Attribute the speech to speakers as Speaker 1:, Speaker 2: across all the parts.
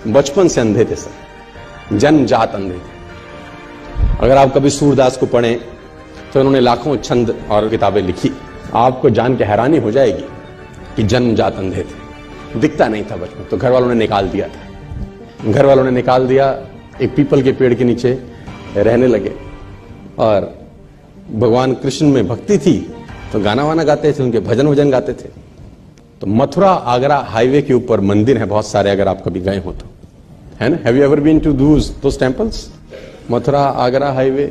Speaker 1: बचपन से अंधे थे सर, जन्मजात अंधे थे। अगर आप कभी सूरदास को पढ़ें तो उन्होंने लाखों छंद और किताबें लिखी, आपको जान के हैरानी हो जाएगी कि जन्मजात अंधे थे, दिखता नहीं था बचपन। तो घर वालों ने निकाल दिया था, घर वालों ने निकाल दिया, एक पीपल के पेड़ के नीचे रहने लगे। और भगवान कृष्ण में भक्ति थी तो गाना वाना गाते थे, उनके भजन वजन गाते थे। तो मथुरा आगरा हाईवे के ऊपर मंदिर है बहुत सारे, अगर आप कभी गए हो तो, है ना। Have you ever been to those temples? Mathura Agra highway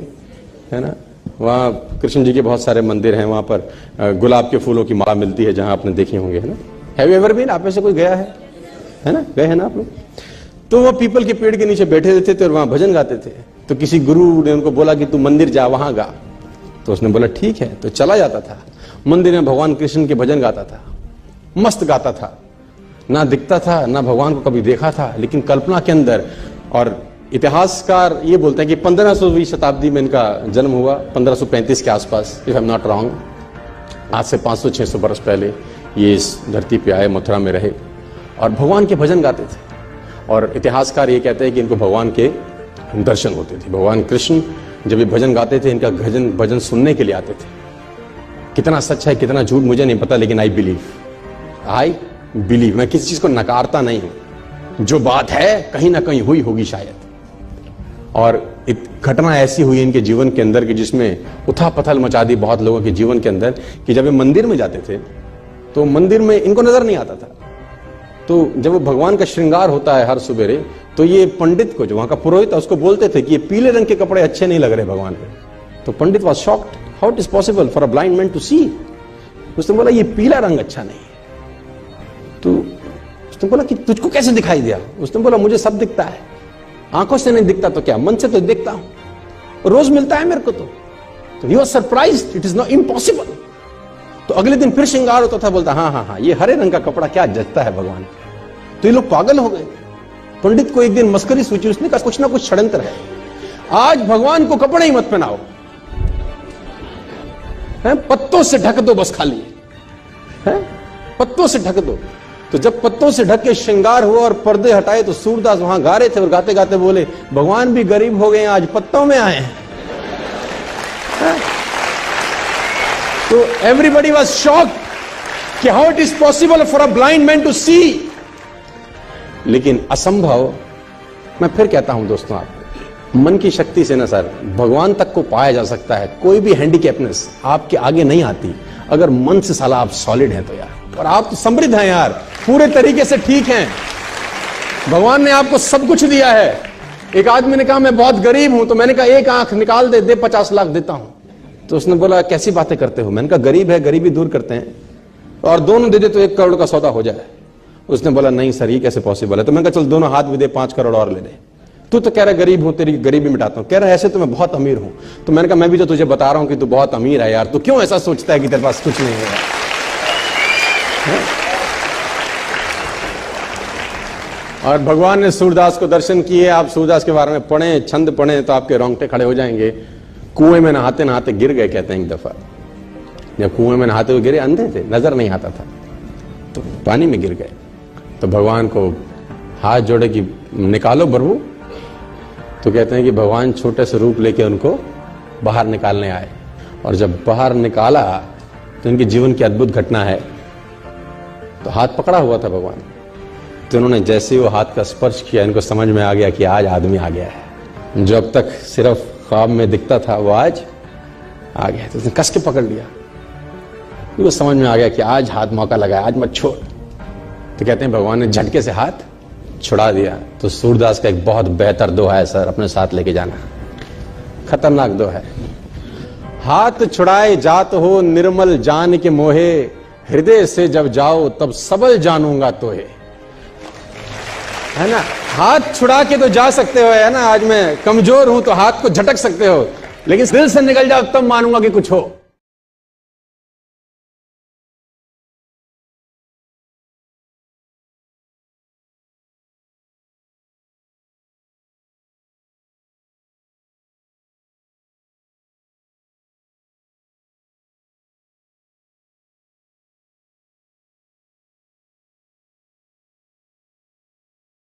Speaker 1: है ना, वहाँ कृष्ण जी के बहुत सारे मंदिर हैं। वहाँ पर गुलाब के फूलों की माला मिलती है, जहां आपने देखे होंगे, है ना। Have you ever been? आप में से कोई गया है ना, गए हैं ना आप लोग? तो वो पीपल के पेड़ के नीचे बैठे रहते थे और वहां भजन गाते थे। तो किसी गुरु ने उनको बोला कि तू मंदिर जा, वहां गा। तो उसने बोला ठीक है। तो चला जाता था मंदिर में, भगवान कृष्ण के भजन गाता था, मस्त गाता था, ना दिखता था ना भगवान को कभी देखा था, लेकिन कल्पना के अंदर। और इतिहासकार ये बोलते हैं कि 1500वीं शताब्दी में इनका जन्म हुआ, 1535 के आसपास, if I am not wrong. आज से 500-600 वर्ष पहले ये इस धरती पे आए, मथुरा में रहे और भगवान के भजन गाते थे। और इतिहासकार ये कहते हैं कि इनको भगवान के दर्शन होते थे। भगवान कृष्ण जब ये भजन गाते थे, इनका भजन सुनने के लिए आते थे। कितना सच है कितना झूठ मुझे नहीं पता, लेकिन आई बिलीव। मैं किसी चीज को नकारता नहीं हूं, जो बात है कहीं ना कहीं हुई होगी शायद। और घटना ऐसी हुई इनके जीवन के अंदर कि जिसमें उथल पथल मचा दी बहुत लोगों के जीवन के अंदर, कि जब ये मंदिर में जाते थे तो मंदिर में इनको नजर नहीं आता था। तो जब वो भगवान का श्रृंगार होता है हर सुबेरे, तो ये पंडित को, जो वहां का पुरोहित था, उसको बोलते थे कि ये पीले रंग के कपड़े अच्छे नहीं लग रहे भगवान पे। तो पंडित was shocked, how it is possible for a blind man to सी। उसने बोला ये पीला रंग अच्छा नहीं है। तो उसने बोला कि तुझको कैसे दिखाई दिया? उसने बोला मुझे सब दिखता है, आंखों से नहीं दिखता तो क्या, मन से तो दिखता हूं, रोज मिलता है मेरे को। तो he was surprised, it is not impossible. तो अगले दिन फिर श्रृंगार होता था, बोलता हाँ, ये हरे रंग का कपड़ा क्या जचता है भगवान। तो ये लोग पागल हो गए। पंडित को एक दिन मस्करी सूझी, उसने कहा कुछ ना कुछ षड्यंत्र है, आज भगवान को कपड़े ही मत पहनाओ, पत्तों से ढक दो बस, खाली है पत्तों से ढक दो। तो जब पत्तों से ढक के श्रृंगार हुआ और पर्दे हटाए, तो सूरदास वहां गा रहे थे और गाते गाते बोले, भगवान भी गरीब हो गए, आज पत्तों में आए हैं। तो एवरीबडी वाज शॉक्ड कि how it is possible for a blind man to सी। लेकिन असंभव, मैं फिर कहता हूं दोस्तों, आप मन की शक्ति से ना सर भगवान तक को पाया जा सकता है। कोई भी हैंडीकैपनेस आपके आगे नहीं आती अगर मन से साला आप सॉलिड हैं तो यार। और आप तो समृद्ध हैं यार, पूरे तरीके से ठीक हैं, भगवान ने आपको सब कुछ दिया है। एक आदमी ने कहा मैं बहुत गरीब हूं, तो मैंने कहा एक आंख निकाल दे 50 लाख देता हूं। तो उसने बोला कैसी बातें करते हो? मैंने कहा गरीब है, गरीबी दूर करते हैं, और दोनों दे दे तो 1 करोड़ का सौदा हो जाए। उसने बोला नहीं सर ये कैसे पॉसिबल है? तो मैंने कहा चल दोनों हाथ भी दे, 5 करोड़ और ले दे। तू तो कह रहा गरीब हूं, तेरी गरीबी मिटाता हूं। कह रहा ऐसे तो मैं बहुत अमीर हूं। तो मैंने कहा मैं भी तो तुझे बता रहा हूं कि तू बहुत अमीर है यार, तू क्यों ऐसा सोचता है कि तेरे पास कुछ नहीं है? और भगवान ने सूरदास को दर्शन किए। आप सूरदास के बारे में पढ़ें, छंद पढ़ें तो आपके रोंगटे खड़े हो जाएंगे। कुएं में नहाते नहाते गिर गए, कहते हैं एक दफा। जब कुएं में नहाते हुए गिरे, अंधे थे, नजर नहीं आता था, तो पानी में गिर गए। तो भगवान को हाथ जोड़े कि निकालो प्रभु। तो कहते हैं कि भगवान छोटे से रूप लेके उनको बाहर निकालने आए। और जब बाहर निकाला तो इनके जीवन की अद्भुत घटना है। तो हाथ पकड़ा हुआ था भगवान, तो उन्होंने जैसे ही वो हाथ का स्पर्श किया, इनको समझ में आ गया कि आज आदमी आ गया है। जो अब तक सिर्फ ख्वाब में दिखता था वो आज आ गया। तो उसने कस के पकड़ लिया, उनको समझ में आ गया कि आज हाथ मौका लगा, आज मत छोड़। तो कहते हैं भगवान ने झटके से हाथ छुड़ा दिया। तो सूरदास का एक बहुत बेहतर दोहा है सर, अपने साथ लेके जाना, खतरनाक दोहा है। हाथ छुड़ाए जात हो निर्मल जान के मोहे, हृदय से जब जाओ तब सबल जानूंगा तोहे। है ना, हाथ छुड़ा के तो जा सकते हो, है ना, आज मैं कमजोर हूं तो हाथ को झटक सकते हो, लेकिन दिल से निकल जाओ तब मानूंगा कि कुछ हो।